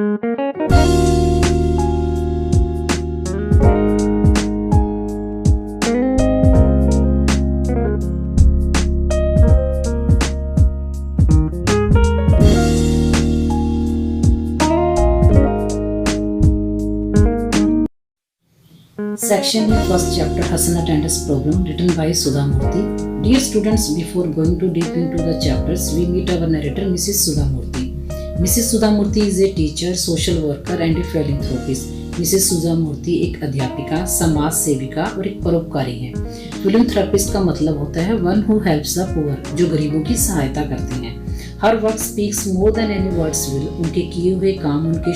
Section in first chapter Hassan attendance problem written by Sudha Murthy. Dear students, before going too deep into the chapters, we meet our narrator Mrs. Sudha Murthy. Mrs. Sudha Murthy is a teacher, social worker and a philanthropist. Mrs. Sudha Murthy एक अध्यापिका, समाज सेविका और एक परोपकारी हैं। Philanthropist का मतलब होता है one who helps the poor, जो गरीबों की सहायता करते हैं। Her work speaks more than any words will, उनके किए हुए काम उनके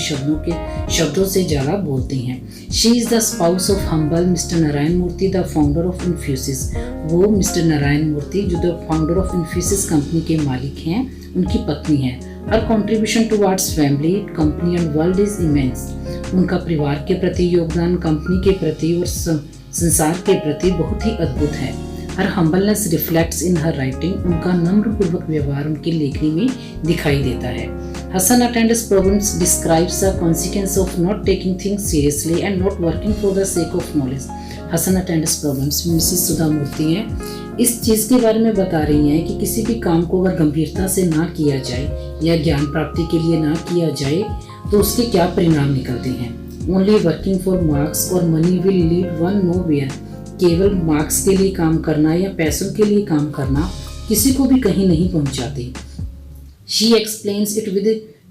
शब्दों से ज़्यादा बोलती हैं। She is the spouse of humble mister Narayana Murthy, the founder of Infosys. वो मिस्टर नारायण मूर्ति जो the founder of Infosys company के मालिक हैं, उनकी पत्नी हैं। Her contribution towards family, company and world is immense. उनका परिवार के प्रति योगदान, कंपनी के प्रति और संसार के प्रति बहुत ही अद्भुत है। Her humbleness reflects in her writing, उनका नम्रपूर्वक व्यवहार उनकी लेखनी में दिखाई देता है। Hasan attendance problems describes the consequence of not taking things seriously and not working for the sake of knowledge. Hasan attendance problems Mrs Sudha Murthy हैं, इस चीज़ के बारे में बता रही हैं कि किसी भी काम को अगर गंभीरता से ना किया जाए या ज्ञान प्राप्ति के लिए ना किया जाए तो उसके क्या परिणाम निकलते हैं। ओनली वर्किंग फॉर मार्क्स और money will lead one nowhere. केवल मार्क्स के लिए काम करना या पैसों के लिए काम करना किसी को भी कहीं नहीं पहुंचाती। She explains it with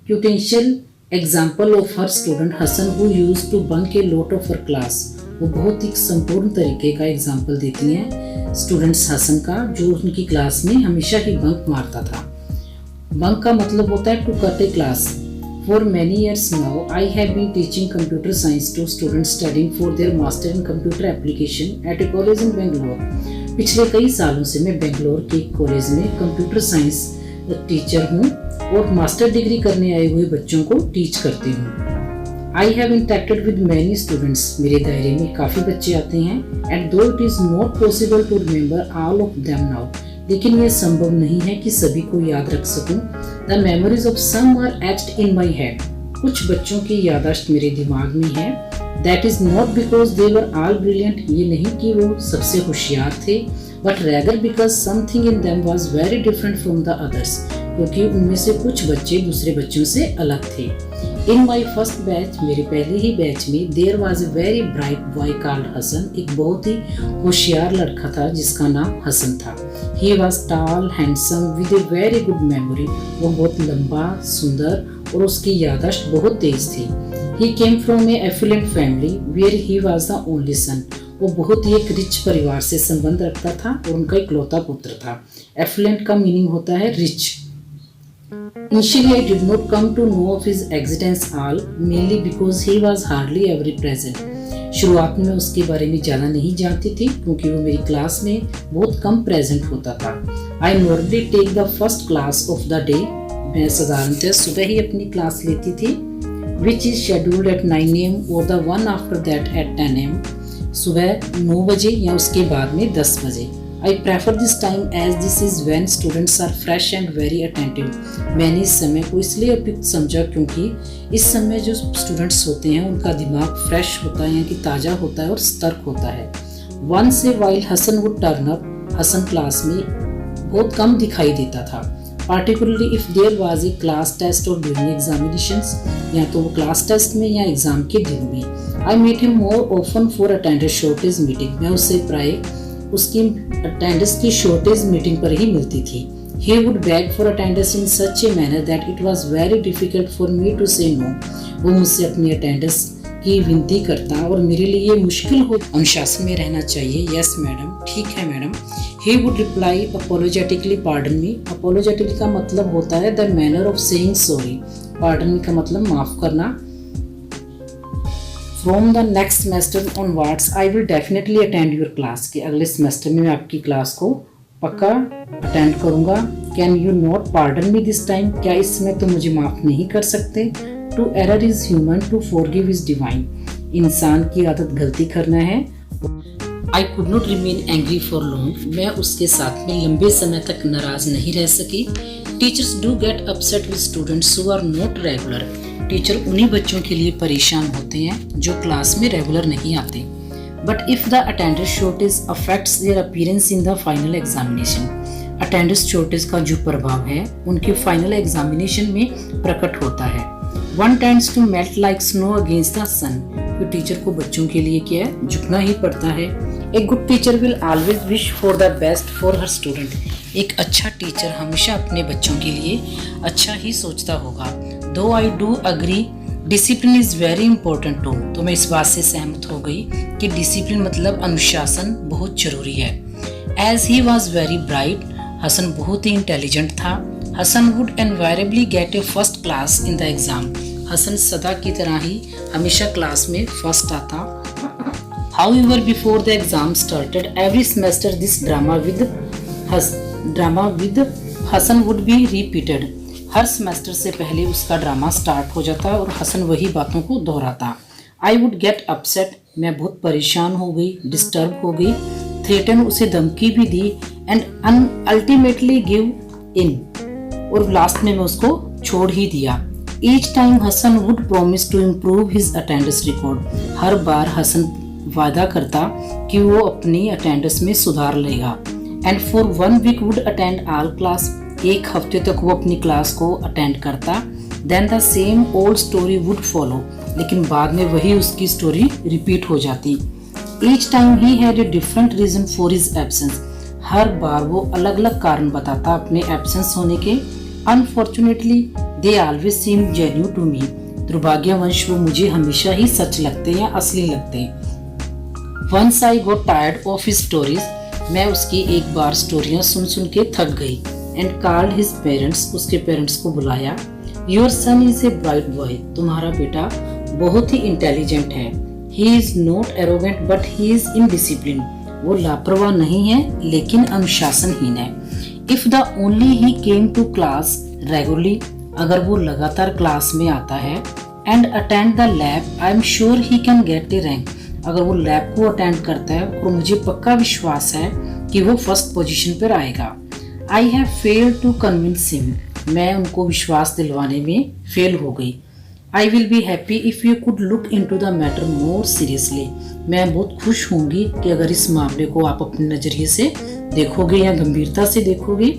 quintessential example of her student Hasan who used to bunk a lot of her class. वो बहुत ही संपूर्ण तरीके का एग्जाम्पल देती हैं स्टूडेंट्स हसन का, जो उनकी क्लास में हमेशा ही बंक मारता था। बंक का मतलब होता है to cut a class. For many years now, I have been teaching computer science to students studying for their master in computer application at a college in Bangalore. पिछले कई सालों से मैं बेंगलोर के कॉलेज में कंप्यूटर साइंस टीचर हूँ और master degree करने आए हुए बच्चों को टीच करती हूँ। I have interacted with many students. मेरे दायरे में काफ़ी बच्चे आते हैं and though it is not possible to remember all of them now, लेकिन ये संभव नहीं है कि सभी को याद रख सकूं। The memories of some are etched in my head. कुछ बच्चों की याददाश्त मेरे दिमाग में है। That is not because they were all brilliant. ये नहीं कि वो सबसे होशियार थे, but rather because something in them was very different from the others. क्योंकि उनमें से कुछ बच्चे दूसरे बच्चों से अलग थे। In my first batch, मेरे पहले ही बैच में there was a very bright boy called Hasan. एक बहुत ही होशियार लड़का था जिसका नाम हसन था। He was tall, handsome, with a very good memory. वो बहुत लंबा, सुंदर और उसकी याददाश्त बहुत तेज थी। He came from a affluent family where he was the only son. वो बहुत ही एक रिच परिवार से संबंध रखता था और उनका इकलौता पुत्र था। Affluent का मीनिंग होता है rich. Initially, I did not come to know of his existence all, mainly because he was hardly ever present. शुरुआत में उसके बारे में ज़्यादा नहीं जानती थी क्योंकि वो मेरी क्लास में बहुत कम प्रेजेंट होता था। I normally take the first class of the day. मैं साधारणतः सुबह ही अपनी क्लास लेती थी, which is scheduled at 9 AM or the one after that at 10 AM. सुबह 9 बजे या उसके बाद में 10 बजे। I prefer this time as this is when students are fresh and very attentive. मैंने इस समय को इसलिए उपयुक्त समझा क्योंकि इस समय जो स्टूडेंट्स होते हैं उनका दिमाग फ्रेश होता है, कि ताज़ा होता है और सतर्क होता है। Once a while Hasan would turn up. Hasan class में बहुत कम दिखाई देता था। Particularly if there was a class test or during examinations, या तो वो क्लास टेस्ट में या एग्जाम के दिन में। I met him more often for attendance shortage meeting. मैं उससे प्राय उसकी अटेंडेंस की शॉर्टेज मीटिंग पर ही मिलती थी। He would beg for attendance in such a manner that it was very difficult for me to say no. वो मुझसे अपनी अटेंडेंस की विनती करता और मेरे लिए ये मुश्किल हो। अनुशासन में रहना चाहिए। Yes मैडम, ठीक है madam. He would reply apologetically, pardon me. Apologetically का मतलब होता है the manner of saying sorry. Pardon me का मतलब माफ़ करना। From the next semester onwards, I will definitely attend your class. कि अगले सेमेस्टर में मैं आपकी क्लास को पक्का अटेंड करूँगा। Can you not pardon me this time? क्या इस समय तो मुझे माफ़ नहीं कर सकते? To error is human, to forgive is divine. इंसान की आदत गलती करना है। I could not remain angry for long. मैं उसके साथ में लंबे समय तक नाराज नहीं रह सकी। Teachers do get upset with students who are not regular. Teacher उन्हीं बच्चों के लिए परेशान होते हैं जो क्लास में रेगुलर नहीं आते। But if the attendance shortage affects their appearance in the final examination, attendance shortage का जो प्रभाव है उनके फाइनल एग्जामिनेशन में प्रकट होता है। One tends to melt like snow against the sun, तो टीचर को बच्चों के लिए क्या है, झुकना ही पड़ता है। A good teacher will always wish for the best for her student, एक अच्छा टीचर हमेशा अपने बच्चों के लिए अच्छा ही सोचता होगा। Though I do agree discipline is very important too, तो मैं इस बात से सहमत हो गई कि डिसिप्लिन मतलब अनुशासन बहुत जरूरी है। As he was very bright, Hasan बहुत ही इंटेलिजेंट था। Hasan would invariably get a first class in the exam, Hasan सदा की तरह ही हमेशा क्लास में फर्स्ट आता। However, before the exam started, every semester this drama with Hassan would be repeated. Her semester से पहले उसका ड्रामा स्टार्ट हो जाता और हसन वही बातों को दोहराता। I would get upset, मैं बहुत परेशान हो गई, डिस्टर्ब हो गई। थ्रेटन, उसे धमकी भी दी। एंड अल्टीमेटली गिव इन, और लास्ट में मैं उसको छोड़ ही दिया। Each time Hasan would promise to improve his attendance record, हर बार हसन वादा करता कि वो अपनी अटेंडेंस में सुधार लेगा। And for 1 week would attend all class, एक हफ्ते तक वो अपनी क्लास को अटेंड करता। Then the same old story would follow, लेकिन बाद में वही उसकी स्टोरी रिपीट हो जाती। Each time he had a different reason for his absence, हर बार वो अलग अलग कारण बताता अपने एब्सेंस होने के। Unfortunately they always seem genuine to me, दुर्भाग्यवश वो मुझे हमेशा ही सच लगते या असली लगते। Once I got tired of his stories, मैं उसकी एक बार स्टोरियाँ सुन सुन के थक गई। And called his parents, उसके पेरेंट्स को बुलाया। Your son is a bright boy, तुम्हारा बेटा बहुत ही इंटेलिजेंट है। He is not arrogant but he is indisciplined, वो लापरवाह नहीं है लेकिन अनुशासनहीन है। If the only he came to class regularly, अगर वो लगातार क्लास में आता है। And attend the lab, I am sure he can get a rank, अगर वो लैब को अटेंड करता है और मुझे पक्का विश्वास है कि वो फर्स्ट पोजीशन पर आएगा। I have failed to convince him, मैं उनको विश्वास दिलवाने में फेल हो गई। I will be happy if you could look into the matter more seriously, मैं बहुत खुश होंगी कि अगर इस मामले को आप अपने नजरिए से देखोगे या गंभीरता से देखोगे।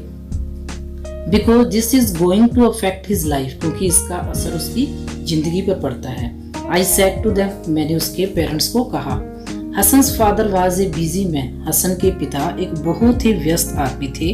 Because this is going to affect his life, क्योंकि इसका असर उसकी जिंदगी पर पड़ता है। I said to them, मैंने उसके पेरेंट्स को कहा। Hasan's father was a busy man, Hasan के पिता एक बहुत ही व्यस्त आदमी थे।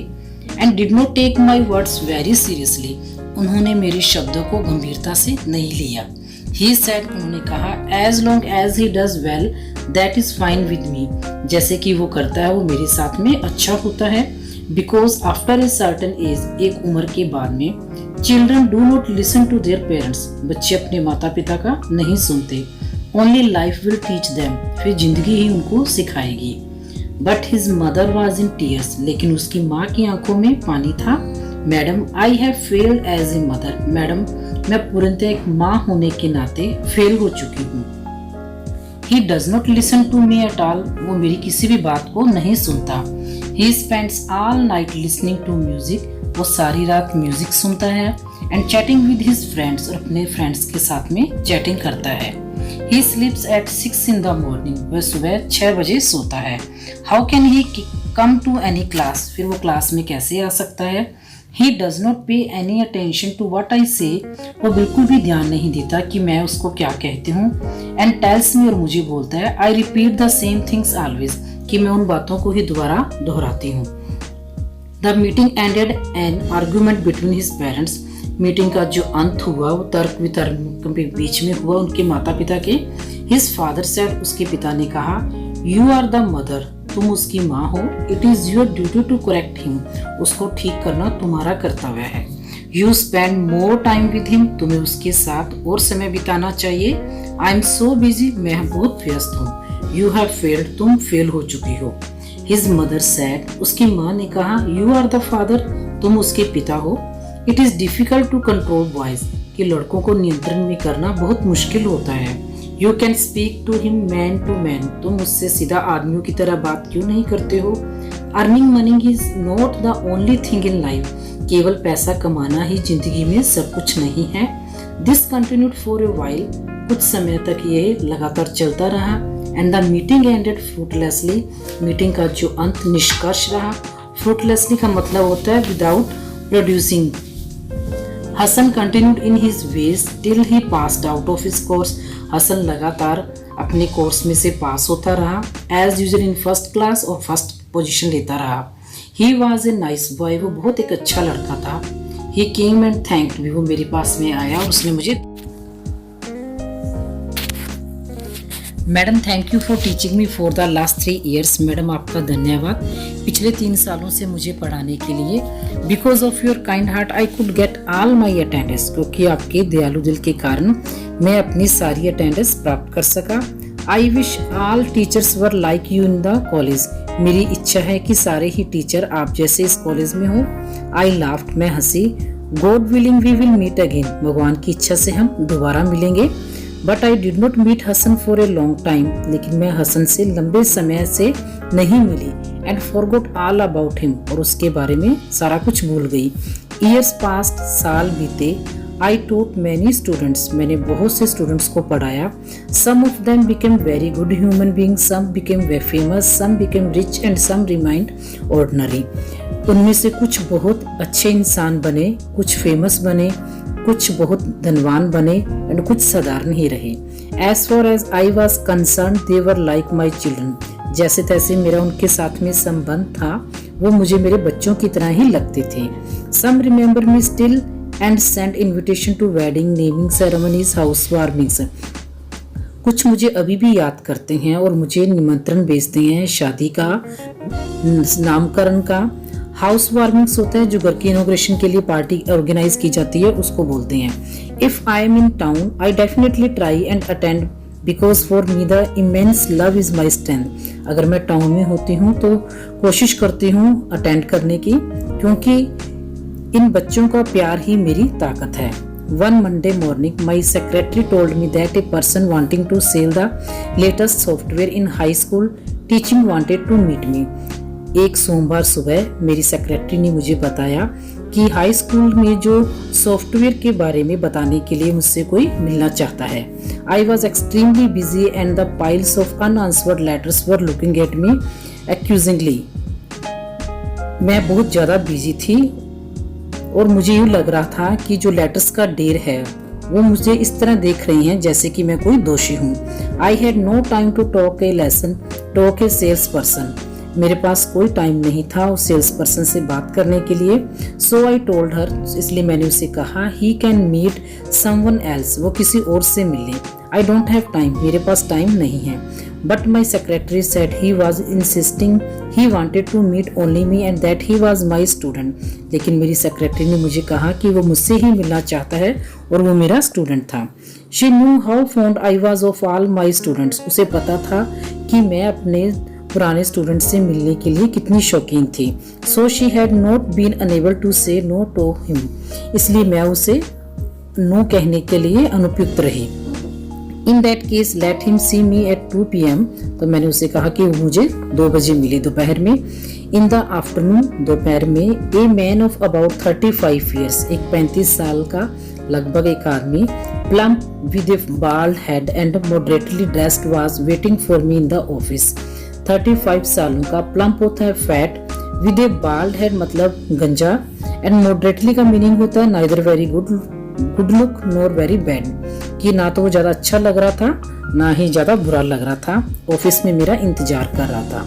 And did not take my words very seriously, उन्होंने मेरे शब्दों को गंभीरता से नहीं लिया। ही सेड, उन्होंने कहा, as long as he does well that is fine with me, जैसे कि वो करता है वो मेरे साथ में अच्छा होता है। Because after a certain age, एक उम्र के बाद में, children do not listen to their parents, बच्चे अपने माता पिता का नहीं सुनते। Only life will teach them, फिर जिंदगी ही उनको सिखाएगी। But his mother was in tears, लेकिन उसकी माँ की आंखों में पानी था। Madam, I have failed as a mother, madam मैं पूर्णतः एक माँ होने के नाते फेल हो चुकी हूँ। He does not listen to me at all, वो मेरी किसी भी बात को नहीं सुनता। He spends all night listening to music, वो सारी रात म्यूजिक सुनता है। And chatting with his friends, और अपने फ्रेंड्स के साथ में चैटिंग करता है। He sleeps at 6 in the morning, वह सुबह 6 बजे सोता है। How can he come to any class, फिर वो क्लास में कैसे आ सकता है। He does not pay any attention to what I say, वो बिल्कुल भी ध्यान नहीं देता कि मैं उसको क्या कहती हूँ। एंड टेल्स मी, और मुझे बोलता है, I repeat the same things always, कि मैं उन बातों को ही दोबारा दोहराती हूँ। The meeting ended an argument between his parents, meeting का जो अंत हुआ वो तर्क वितर्क के बीच में हुआ उनके माता पिता के। हिज फादर सेड, उसके पिता ने कहा, यू आर द मदर, तुम उसकी माँ हो। It is your duty to correct him, उसको ठीक करना तुम्हारा कर्तव्य है। You spend more time with him, तुम्हें उसके साथ और समय बिताना चाहिए। आई एम सो बिजी, मैं बहुत व्यस्त हूँ। यू हैव फेल्ड, तुम फेल हो चुकी हो। हिज मदर सेड, उसकी माँ ने कहा, यू आर द फादर, तुम उसके पिता हो। It is difficult to control boys, कि लड़कों को नियंत्रण में करना बहुत मुश्किल होता है। You can speak to him man to man, तुम उससे सीधा आदमियों की तरह बात क्यों नहीं करते हो। Earning money is not the only thing in life, केवल पैसा कमाना ही जिंदगी में सब कुछ नहीं है। This continued for a while, कुछ समय तक ये लगातार चलता रहा। And the meeting ended fruitlessly, meeting का जो अंत निष्कर्ष रहा। फ्रूटलेसली का मतलब होता है without producing. Hasan continued in his ways till he passed out of his course, Hasan लगातार अपने कोर्स में से पास होता रहा। As usual in first class और फर्स्ट पोजीशन लेता रहा। He was a nice boy, वो बहुत एक अच्छा लड़का था। ही केम एंड थैंक्ड मी, वो मेरे पास में आया और उसने मुझे, madam thank you for teaching me for the last 3 years, madam आपका धन्यवाद पिछले 3 सालों से मुझे पढ़ाने के लिए। Because of your kind heart I could get all my attendance, क्योंकि आपके दयालु दिल के कारण मैं अपनी सारी अटेंडेंस प्राप्त कर सका। I wish all teachers were like you in the college, मेरी इच्छा है कि सारे ही टीचर आप जैसे इस कॉलेज में हो। आई लाफ्ड, मैं हंसी। God willing we will meet again, भगवान की इच्छा से हम दोबारा मिलेंगे। But I did not meet Hasan for a long time, लेकिन मैं हसन से लंबे समय से नहीं मिली। And forgot all about him, और उसके बारे में सारा कुछ भूल गई। ईयर्स पास्ट, साल बीते। आई टॉट मैनी स्टूडेंट्स, मैंने बहुत से स्टूडेंट्स को पढ़ाया। Some of them became very good human being, some became very famous, some became rich and some remained ordinary. उनमें से कुछ बहुत अच्छे इंसान बने, कुछ फेमस बने, कुछ बहुत धनवान बने एंड कुछ साधारण ही रहे। As far as I was concerned they were like my children, जैसे तैसे मेरा उनके साथ में संबंध था, वो मुझे मेरे बच्चों की तरह ही लगते थे। Some remember me still and send invitation to wedding, naming ceremonies, house warmings, कुछ मुझे अभी भी याद करते हैं और मुझे निमंत्रण भेजते हैं शादी का, नामकरण का। हाउस वार्मिंग्स होता है जो घर की इनॉग्रेशन के लिए पार्टी ऑर्गेनाइज की जाती है, उसको बोलते हैं। If I am in town I definitely try and attend because for me the immense love is my strength, अगर मैं टाउन में होती हूँ तो कोशिश करती हूँ अटेंड करने की, क्योंकि इन बच्चों का प्यार ही मेरी ताकत है। One Monday morning, my secretary told me that a person wanting to sell the latest software in high school teaching wanted to meet me. एक सोमवार सुबह मेरी सेक्रेटरी ने मुझे बताया कि हाई स्कूल में जो सॉफ्टवेयर के बारे में बताने के लिए मुझसे कोई मिलना चाहता है। I was extremely busy and the piles of unanswered letters were looking at me accusingly. मैं बहुत ज़्यादा बिजी थी और मुझे यूँ लग रहा था कि जो लेटर्स का ढेर है वो मुझे इस तरह देख रही हैं जैसे कि मैं कोई दोषी हूँ। I had no time to talk a lesson talk a sales person, मेरे पास कोई टाइम नहीं था उस सेल्स पर्सन से बात करने के लिए। सो आई टोल्ड हर, इसलिए मैंने उसे कहा he can meet someone else, वो किसी और से मिल ले। आई डोंट हैव टाइम, मेरे पास टाइम नहीं है। But my secretary said he was insisting he wanted to meet only me and that he was my student, लेकिन मेरी सेक्रेटरी ने मुझे कहा कि वो मुझसे ही मिलना चाहता है और वो मेरा स्टूडेंट था। She knew how fond I was of all my students, उसे पता था कि मैं अपने पुराने स्टूडेंट से मिलने के लिए कितनी शौकीन थी। So she had not been unable to say no to him, इसलिए मैं उसे नो कहने के लिए अनुपयुक्त रही। In that case let him see me at 2 PM, तो मैंने उसे कहा कि वो मुझे 2 बजे मिली दोपहर में। इन द आफ्टरनून, दोपहर में, a man of about 35 years, एक 35 साल का लगभग एक आदमी, plump with A bald head and moderately dressed was waiting for me in the office. 35 सालों का, प्लम्प होता है fat, with A bald head मतलब गंजा, एंड मॉडरेटली का मीनिंग होता है neither very good look nor very bad, कि ना तो वो ज़्यादा अच्छा लग रहा था ना ही ज़्यादा बुरा लग रहा था। ऑफिस में मेरा इंतजार कर रहा था।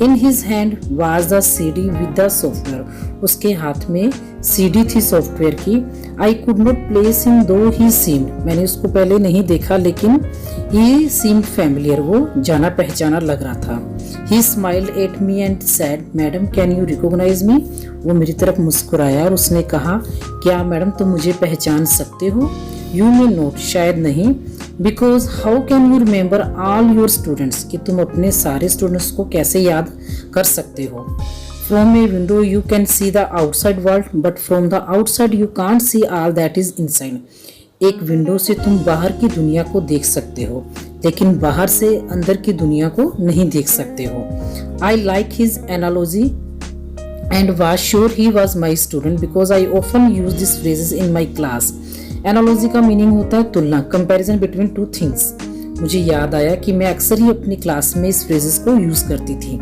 In his hand was the CD with the software, उसके हाथ में CD थी सॉफ्टवेयर की। I could not place him दो ही सीम्ड, मैंने उसको पहले नहीं देखा लेकिन ही सीम्ड फैमिलियर, वो जाना पहचाना लग रहा था। He smiled at me and said madam can you recognise me, वो मेरी तरफ मुस्कुराया और उसने कहा क्या मैडम तुम मुझे पहचान सकते हो। यू मे नोट, शायद नहीं। Because how can you remember all your students, कि तुम अपने सारे स्टूडेंट्स को कैसे याद कर सकते हो। From a window you can see the outside world but from the outside you can't see all that is inside, एक विंडो से तुम बाहर की दुनिया को देख सकते हो लेकिन बाहर से अंदर की दुनिया को नहीं देख सकते हो। I like his analogy and was sure he was my student because I often use these phrases in my class analogy का मीनिंग होता है तुलना, कंपैरिजन बिटवीन टू थिंग्स। मुझे याद आया कि मैं अक्सर ही अपनी क्लास में इस फ्रेजेस को यूज करती थी।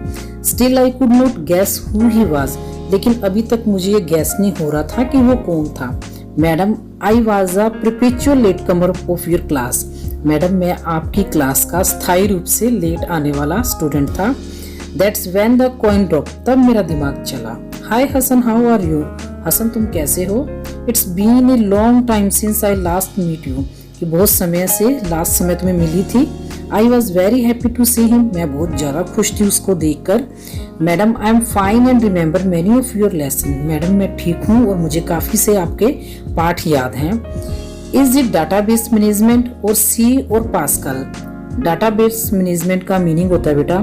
Still I could not gas who he was, लेकिन अभी तक मुझे ये गैस नहीं हो रहा था कि वो कौन था। Madam, I was a perpetual late comer of your class. Madam, मैं आपकी क्लास का स्थायी रूप से लेट आने वाला स्टूडेंट था। That's when the coin drop, तब मेरा दिमाग चला। Hi Hasan, how are you? Hasan, तुम कैसे हो? It's been a long time since I last meet you, कि बहुत समय से लास्ट समय तुम्हें मिली थी। I was very happy to see him, मैं बहुत ज़्यादा खुश थी उसको देखकर। Madam, I am fine and remember many of your lesson. Madam, मैं ठीक हूँ और मुझे काफ़ी से आपके पाठ याद हैं। इज इट डाटाबेस मैनेजमेंट और सी और पास्कल? डाटाबेस मैनेजमेंट का मीनिंग होता है बेटा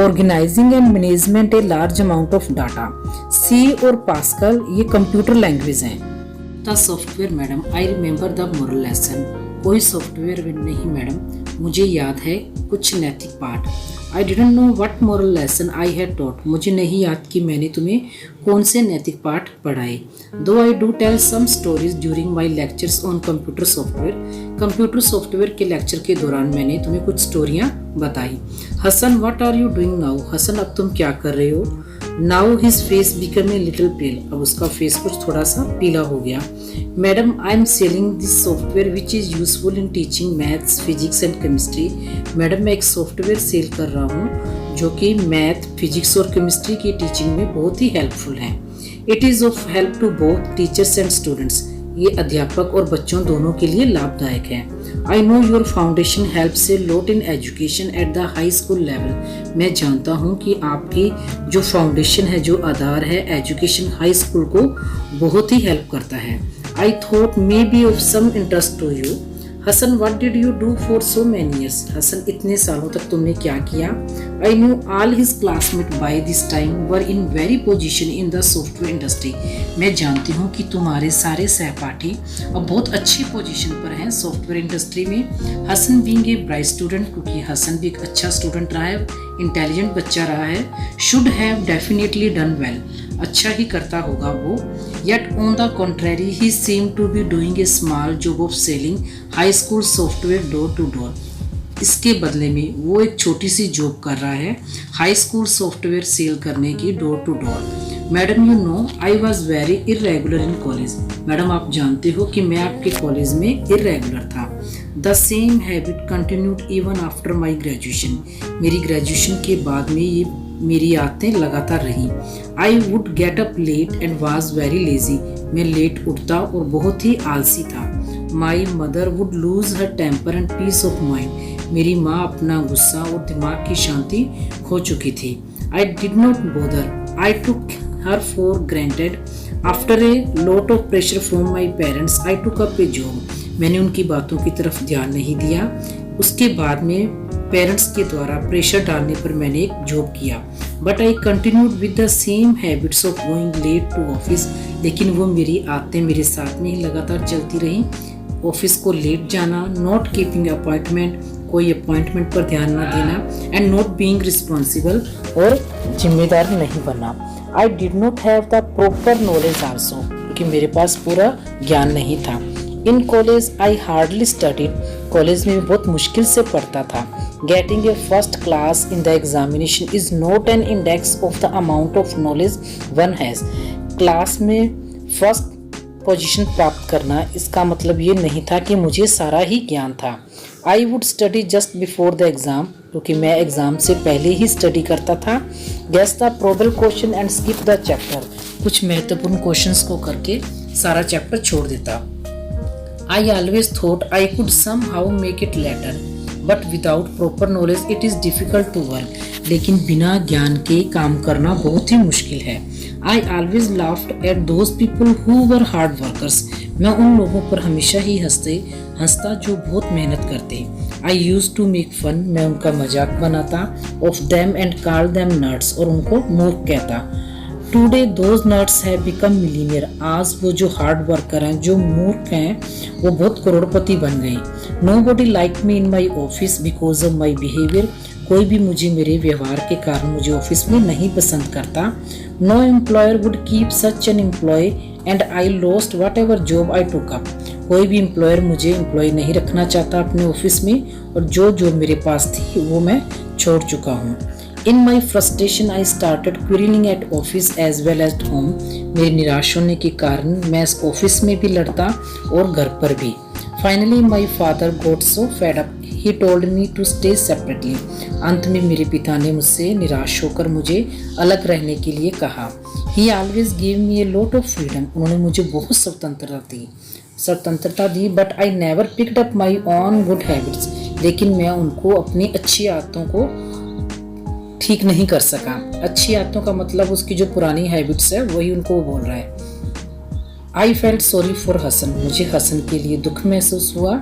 organising and management a large amount of data. C और पास्कल ये कंप्यूटर लैंग्वेज हैं। The software, madam, I remember the moral lesson. कोई सॉफ्टवेयर नहीं मैडम, मुझे याद है कुछ नैतिक पाठ। I didn't know what moral lesson I had taught. मुझे नहीं याद कि मैंने तुम्हें कौन से नैतिक पाठ पढ़ाए। Though I do tell some stories during my lectures on computer software. Computer software के लेक्चर के दौरान मैंने तुम्हें कुछ स्टोरियाँ बताई। Hasan, what are you doing now? Hasan, अब तुम क्या कर रहे हो? Now his face become a little pale, अब उसका फेस कुछ थोड़ा सा पीला हो गया। Madam, I am selling this software which is useful in teaching maths, physics and chemistry. Madam, मैं एक सॉफ्टवेयर सेल कर रहा हूँ जो कि मैथ, फिजिक्स और केमिस्ट्री की टीचिंग में बहुत ही हेल्पफुल है। It is of help to both teachers and students, ये अध्यापक और बच्चों दोनों के लिए लाभदायक है। I know your foundation helps a lot in education at the high school level. मैं जानता हूँ कि आपकी जो फाउंडेशन है, जो आधार है एजुकेशन हाई स्कूल को, बहुत ही हेल्प करता है। I thought may be of some interest to you. Hasan, what did you do for so many years? Hasan, इतने सालों तक तुमने क्या किया? I knew all his classmate by this time were in very position in the software industry. मैं जानती हूँ कि तुम्हारे सारे सहपाठी अब बहुत अच्छी पोजीशन पर हैं सॉफ्टवेयर इंडस्ट्री में। Hasan being a bright student, क्योंकि हसन भी एक अच्छा स्टूडेंट रहा है, इंटेलिजेंट बच्चा रहा है। Should have definitely done well, अच्छा ही करता होगा वो। Yet on the contrary, he seemed to be doing a small job of selling high school software door to door. इसके बदले में वो एक छोटी सी जॉब कर रहा है हाई स्कूल सॉफ्टवेयर सेल करने की, door to door. Madam, you know I was very irregular in college. Madam, आप जानते हो कि मैं आपके कॉलेज में इरेगुलर था। The same habit continued even after my graduation. मेरी ग्रेजुएशन के बाद में ये मेरी आदतें लगातार रहीं। I would get up late and was very lazy. मैं लेट उठता और बहुत ही आलसी था। My mother would lose her temper and peace of mind. मेरी माँ अपना गुस्सा और दिमाग की शांति खो चुकी थी। आई did not bother, I took her for granted. After a lot of pressure from my parents I took up A job. मैंने उनकी बातों की तरफ ध्यान नहीं दिया। उसके बाद में पेरेंट्स के द्वारा प्रेशर डालने पर मैंने एक जॉब किया। But I continued with the same habits of going late to office. लेकिन वो मेरी आदतें मेरे साथ में ही लगातार चलती रहीं। ऑफिस को लेट जाना, नॉट कीपिंग अपॉइंटमेंट, कोई अपॉइंटमेंट पर ध्यान ना देना, एंड नॉट बीइंग रिस्पॉन्सिबल, और जिम्मेदार नहीं बनना। आई did not have the proper knowledge also, क्योंकि मेरे पास पूरा ज्ञान नहीं था। In college I hardly studied. College में बहुत मुश्किल से पढ़ता था। Getting a first class in the examination is not an index of the amount of knowledge one has. Class में फर्स्ट पोजीशन प्राप्त करना, इसका मतलब ये नहीं था कि मुझे सारा ही ज्ञान था। I would study just before the exam, क्योंकि मैं एग्जाम से पहले ही स्टडी करता था। Guess the probable question and skip the chapter. कुछ महत्वपूर्ण क्वेश्चंस को करके सारा चैप्टर छोड़ देता। I always thought I could somehow make it later, but without proper knowledge it is difficult to work. लेकिन बिना ज्ञान के काम करना बहुत ही मुश्किल है। I always laughed at those people who were hard workers. मैं उन लोगों पर हमेशा ही हंसता जो बहुत मेहनत करते। I used to make fun, मैं उनका मजाक बनाता, of them and call them nuts, और उनको मूर्ख कहता। Today those nuts have become millionaire. आज वो जो हार्ड वर्कर हैं, जो मूर्ख हैं, वो बहुत करोड़पति बन गए। Nobody liked me in my office because of my behavior. कोई भी मुझे मेरे व्यवहार के कारण मुझे ऑफिस में नहीं पसंद करता। No employer would keep such an employee and I lost whatever job I took up. कोई भी एम्प्लॉयर मुझे एम्प्लॉय नहीं रखना चाहता अपने ऑफिस में, और जो मेरे पास थी वो मैं छोड़ चुका हूँ। In my frustration I started quarrelling at office as well as home. मेरे निराश होने के कारण मैं ऑफिस में भी लड़ता और घर पर भी। Finally my father got so fed up, he told me to stay separately. अंत में मेरे पिता ने मुझसे निराश होकर मुझे अलग रहने के लिए कहा। He always give me a lot of freedom, उन्होंने मुझे बहुत स्वतंत्रता दी। But I never picked up my own good habits, लेकिन मैं उनको अपनी अच्छी आदतों को ठीक नहीं कर सका। अच्छी आदतों का मतलब उसकी जो पुरानी हैबिट्स है वही उनको बोल रहा है। I felt sorry for Hasan, मुझे हसन के लिए दुख महसूस हुआ।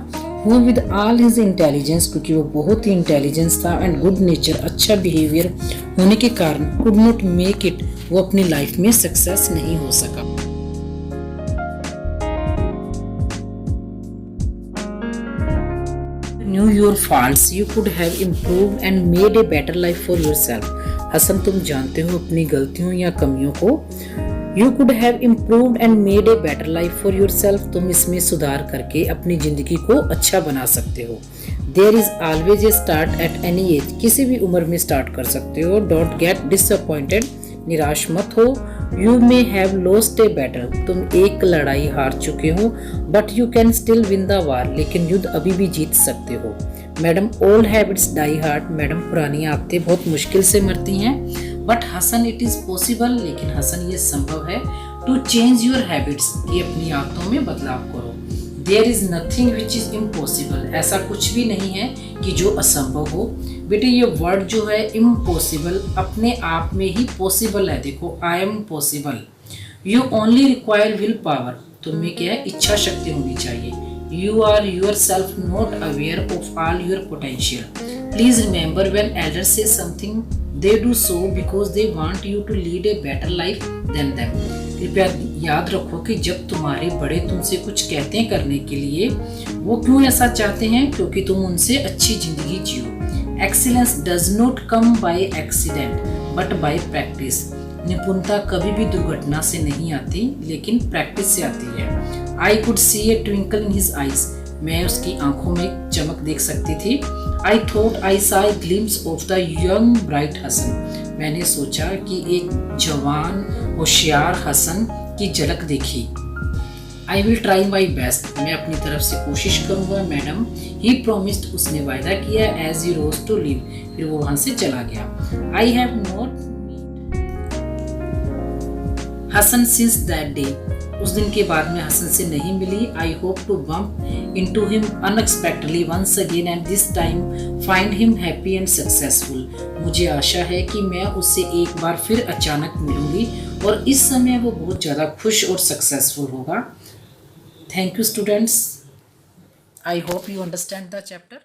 Who with all his intelligence, क्योंकि वो बहुत ही इंटेलिजेंस था, एंड गुड नेचर, अच्छा बिहेवियर होने के कारण, कुड नॉट मेक इट, वो अपनी लाइफ में सक्सेस नहीं हो सका। Knew your faults, you could have improved and made a better life for yourself. Hasan, तुम जानते हो अपनी गलतियों या कमियों को। You could have improved and made a better life for yourself. तुम इसमें सुधार करके अपनी जिंदगी को अच्छा बना सकते हो। There is always a start at any age. किसी भी उम्र में स्टार्ट कर सकते हो। Don't get disappointed. निराश मत हो। You may have lost a battle. तुम एक लड़ाई हार चुके हो। But you can still win the war. लेकिन युद्ध अभी भी जीत सकते हो। Madam, old habits die hard. Madam, पुरानी आदतें बहुत मुश्किल से मरती हैं। But Hasan, it is possible. लेकिन हसन, ये संभव है to change your habits, कि अपनी आदतों में बदलाव करो। There is nothing which is impossible. ऐसा कुछ भी नहीं है कि जो असंभव हो। बेटे, ये वर्ड जो है impossible अपने आप में ही possible है। देखो, I am possible. You only require will power. तुम्हें क्या है, इच्छा शक्ति होनी चाहिए। You are yourself not aware of all your potential. Please remember when elders say something, they do so because they want you to lead a better life than them. कृपया याद रखो कि जब तुम्हारे बड़े तुमसे कुछ कहते हैं करने के लिए, वो क्यों ऐसा चाहते हैं? क्योंकि तुम उनसे अच्छी जिंदगी जियो। Excellence does not come by accident but by practice. निपुणता कभी भी दुर्घटना से नहीं आती, लेकिन प्रैक्टिस से आती है। I could see a twinkle in his eyes, मैं उसकी आंखों में एक चमक देख सकती थी। I thought I saw a glimpse of the young bright Hasan, मैंने सोचा कि एक जवान होशियार हसन की झलक देखी। I will try my best, मैं अपनी तरफ से कोशिश करूंगा मैडम। ही प्रोमिस्ड, उसने वायदा किया। As he rose to leave, फिर वो वहां से चला गया। I have not Hasan since that day, उस दिन के बाद मैं हसन से नहीं मिली। I hope to bump into him unexpectedly once again and this time find him happy and successful. मुझे आशा है कि मैं उससे एक बार फिर अचानक मिलूंगी और इस समय वो बहुत ज़्यादा खुश और सक्सेसफुल होगा। Thank you students, I hope you understand the chapter.